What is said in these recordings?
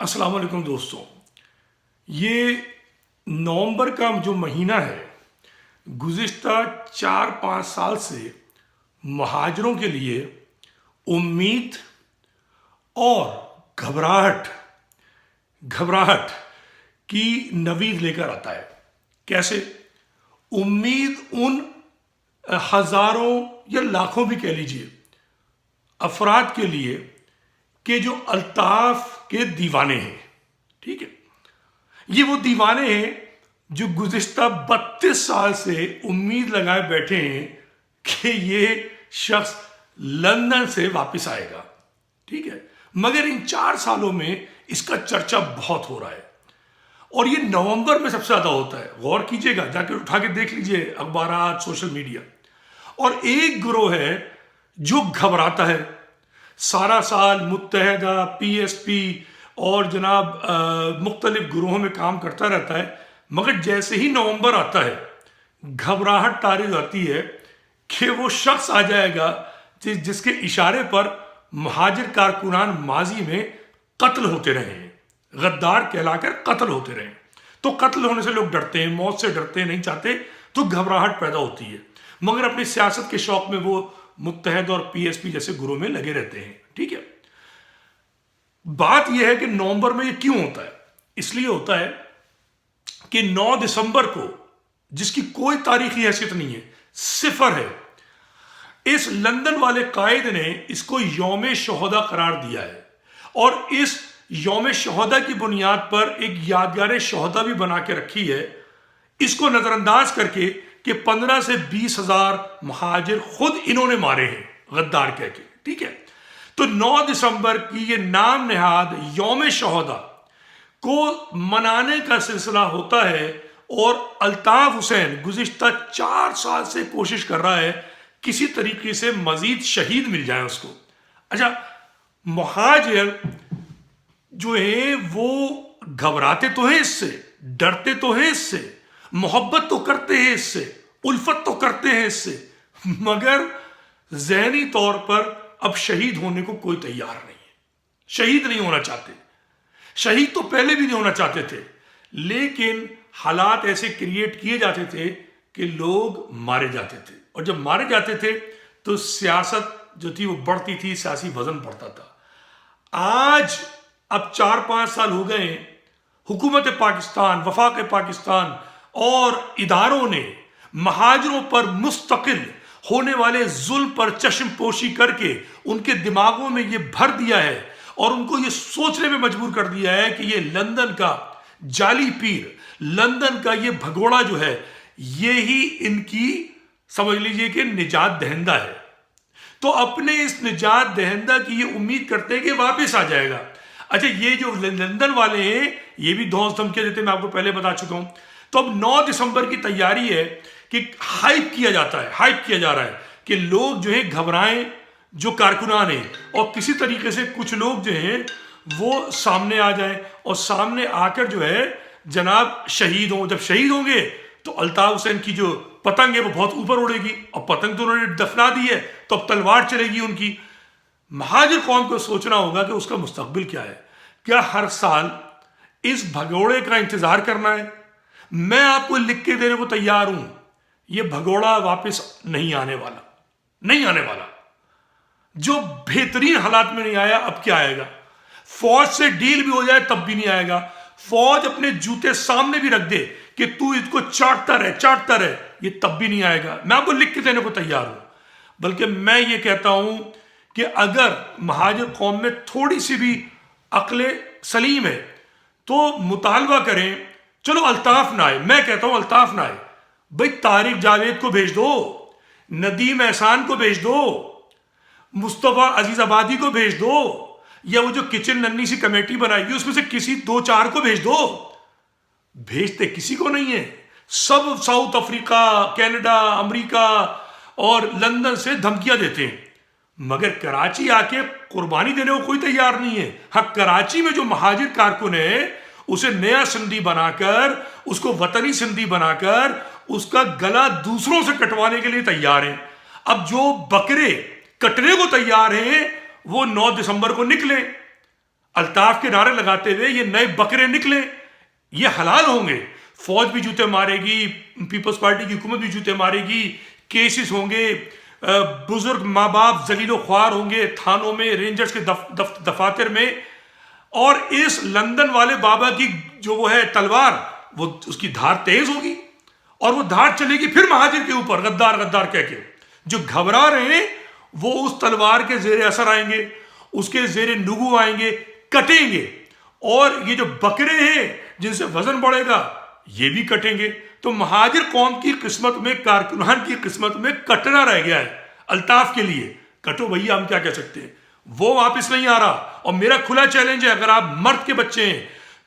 अस्सलाम वालेकुम दोस्तों। ये नवंबर का जो महीना है, गुज़िश्ता 4-5 साल से महाजरों के लिए उम्मीद और घबराहट घबराहट की नवीद लेकर आता है। कैसे? उम्मीद उन हज़ारों या लाखों भी कह लीजिए अफराद के लिए कि जो अल्ताफ के दीवाने हैं। ठीक है, ये वो दीवाने हैं जो गुज़िश्ता 32 साल से उम्मीद लगाए बैठे हैं कि ये शख्स लंदन से वापस आएगा। ठीक है, मगर इन 4 सालों में इसका चर्चा बहुत हो रहा है और ये नवंबर में सबसे ज़्यादा होता है। गौर कीजिएगा, जाकर उठा के देख लीजिए अखबारात, सोशल मीडिया। और एक गिरोह है जो घबराता है, सारा साल मुत्तहदा, पीएसपी और जनाब मुख्तलिफ गिरोहों में काम करता रहता है, मगर जैसे ही नवंबर आता है घबराहट तारी आती है कि वो शख्स आ जाएगा जिसके इशारे पर महाजिर कारकुनान माजी में कत्ल होते रहे हैं, गद्दार कहलाकर कत्ल होते रहे। तो कत्ल होने से लोग डरते हैं, मौत से डरते हैं, नहीं चाहते, तो घबराहट पैदा होती है। मगर अपनी सियासत के शौक में वो मुत्तहद और पीएसपी जैसे गुरों में लगे रहते हैं। ठीक है, बात यह है कि नवंबर में ये क्यों होता है? इसलिए होता है कि 9 दिसंबर को, जिसकी कोई तारीखी हैसियत नहीं है, सिफर है, इस लंदन वाले कायद ने इसको यौम शोहदा करार दिया है और इस यौम शोहदा की बुनियाद पर एक यादगार शोहदा भी बना के रखी है, इसको नजरअंदाज करके कि 15 से 20 हजार महाजिर खुद इन्होंने मारे हैं गद्दार कह के। ठीक है, तो 9 दिसंबर की ये नाम नेहाद यौम शोहदा को मनाने का सिलसिला होता है और अल्ताफ हुसैन गुज़िश्ता 4 साल से कोशिश कर रहा है किसी तरीके से मजीद शहीद मिल जाए उसको। अच्छा, महाजिर जो है वो घबराते तो हैं इससे, डरते तो हैं इससे, मोहब्बत तो करते हैं इससे, उल्फत तो करते हैं इससे, मगर ज़हनी तौर पर अब शहीद होने को कोई तैयार नहीं है। शहीद नहीं होना चाहते। शहीद तो पहले भी नहीं होना चाहते थे, लेकिन हालात ऐसे क्रिएट किए जाते थे कि लोग मारे जाते थे, और जब मारे जाते थे तो सियासत जो थी वो बढ़ती थी, सियासी वजन बढ़ता था। आज अब 4-5 साल हो गए, हुकूमत पाकिस्तान, वफाक पाकिस्तान और इदारों ने महाजिरों पर मुस्तकिल होने वाले जुल्म पर चश्म पोशी करके उनके दिमागों में ये भर दिया है और उनको ये सोचने में मजबूर कर दिया है कि ये लंदन का जाली पीर, लंदन का ये भगोड़ा जो है, ये ही इनकी समझ लीजिए कि निजात दहिंदा है। तो अपने इस निजात दहिंदा की ये उम्मीद करते हैं कि वापस आ जाएगा। अच्छा, ये जो लंदन वाले हैं ये भी धौंस धमकियां देते, मैं आपको पहले बता चुका हूं। तो अब 9 दिसंबर की तैयारी है कि हाइप किया जाता है, हाइप किया जा रहा है कि लोग जो है घबराएं, जो कारकुनान हैं, और किसी तरीके से कुछ लोग जो हैं वो सामने आ जाएं और सामने आकर जो है जनाब शहीद हों। जब शहीद होंगे तो अल्ताफ हुसैन की जो पतंग है वो बहुत ऊपर उड़ेगी, और पतंग तो उन्होंने दफना दी है, तो अब तलवार चलेगी उनकी। महाजिर कौम को सोचना होगा कि उसका मुस्तकबिल क्या है। क्या हर साल इस भगोड़े का इंतजार करना है? मैं आपको लिख के देने को तैयार हूं, ये भगोड़ा वापस नहीं आने वाला, नहीं आने वाला। जो बेहतरीन हालात में नहीं आया, अब क्या आएगा? फौज से डील भी हो जाए तब भी नहीं आएगा। फौज अपने जूते सामने भी रख दे कि तू इसको चाटता रहे, ये तब भी नहीं आएगा। मैं आपको लिख के देने को तैयार हूं। बल्कि मैं ये कहता हूं कि अगर महाजिर कौम में थोड़ी सी भी अक्ले सलीम है तो मुतालबा करें, चलो अल्ताफ ना आए, मैं कहता हूं अल्ताफ ना आए, भाई तारिक जावेद को भेज दो, नदीम एहसान को भेज दो, मुस्तफ़ा अजीज आबादी को भेज दो, या वो जो किचन नन्ही सी कमेटी बनाएगी उसमें से किसी 2-4 को भेज दो। भेजते किसी को नहीं है, सब साउथ अफ्रीका, कनाडा, अमेरिका और लंदन से धमकियां देते हैं, मगर कराची आके कुर्बानी देने को कोई तैयार नहीं है। हाँ, कराची में जो महाजिर कारकुन है उसे नया सिंधी बनाकर, उसको वतनी सिंधी बनाकर उसका गला दूसरों से कटवाने के लिए तैयार है। अब जो बकरे कटने को तैयार हैं वो 9 दिसंबर को निकले। الطاف کے نعرے لگاتے ہوئے یہ نئے بکرے نکلے، یہ حلال ہوں گے، فوج بھی جوتے مارے گی، پیپلز پارٹی کی حکومت بھی جوتے مارے گی، کیسز ہوں گے، بزرگ ماں باپ ذلیل و خوار ہوں گے تھانوں میں، رینجرز کے دفاتر میں، اور اس لندن والے بابا کی جو وہ ہے تلوار، وہ اس کی دھار تیز ہوگی اور وہ دھار چلے گی پھر مہاجر کے اوپر، غدار غدار کہہ کے جو گھبرا رہے ہیں وہ اس تلوار کے زیر اثر آئیں گے، اس کے زیر نگو آئیں گے، کٹیں گے، اور یہ جو بکرے ہیں جن سے وزن بڑھے گا یہ بھی کٹیں گے۔ تو مہاجر قوم کی قسمت میں، کارکنان کی قسمت میں کٹنا رہ گیا ہے الطاف کے لیے۔ کٹو بھیا، ہم کیا کہہ سکتے ہیں، وہ واپس نہیں آ رہا۔ اور میرا کھلا چیلنج ہے، اگر آپ مرد کے بچے ہیں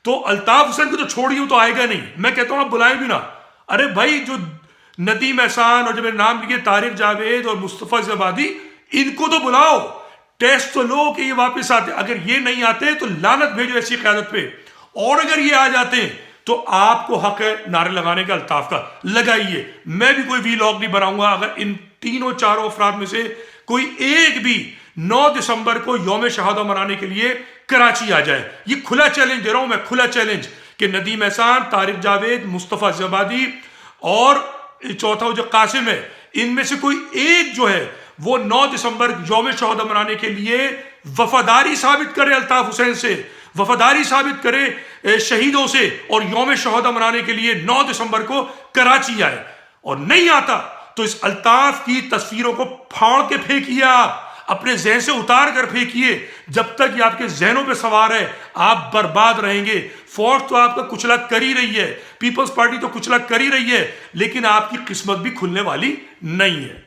تو الطاف حسین کو تو چھوڑیے، تو آئے گا نہیں، میں کہتا ہوں آپ بلائیں بھی نہ۔ ارے بھائی، جو ندیم احسان اور جو میرے نام لکھے طارق جاوید اور مصطفیٰ زبادی، ان کو تو بلاؤ، ٹیسٹ تو لو کہ یہ واپس آتے۔ اگر یہ نہیں آتے تو لعنت بھیجو ایسی قیادت پہ، اور اگر یہ آ جاتے ہیں تو آپ کو حق ہے نعرے لگانے کا الطاف کا، لگائیے۔ میں بھی کوئی وی لاگ نہیں بناؤں گا اگر ان تینوں چاروں افراد میں سے کوئی ایک بھی 9 دسمبر کو یوم شہادہ منانے کے لیے کراچی آ جائے۔ یہ کھلا چیلنج دے رہا ہوں میں، کھلا چیلنج، کہ ندیم احسان، طارق جاوید، مصطفیٰ زبادی اور چوتھا جو قاسم ہے، ان میں سے کوئی ایک جو ہے وہ 9 دسمبر یوم شہادہ منانے کے لیے وفاداری ثابت کرے الطاف حسین سے، وفاداری ثابت کرے شہیدوں سے، اور یوم شہادہ منانے کے لیے 9 دسمبر کو کراچی آئے۔ اور نہیں آتا تو اس الطاف کی تصویروں کو پھاڑ کے پھینکیے، آپ اپنے ذہن سے اتار کر پھینکیے۔ جب تک یہ آپ کے ذہنوں پہ سوار ہے آپ برباد رہیں گے۔ فوج تو آپ کا کچلا کر ہی رہی ہے، پیپلز پارٹی تو کچلا کر ہی رہی ہے، لیکن آپ کی قسمت بھی کھلنے والی نہیں ہے۔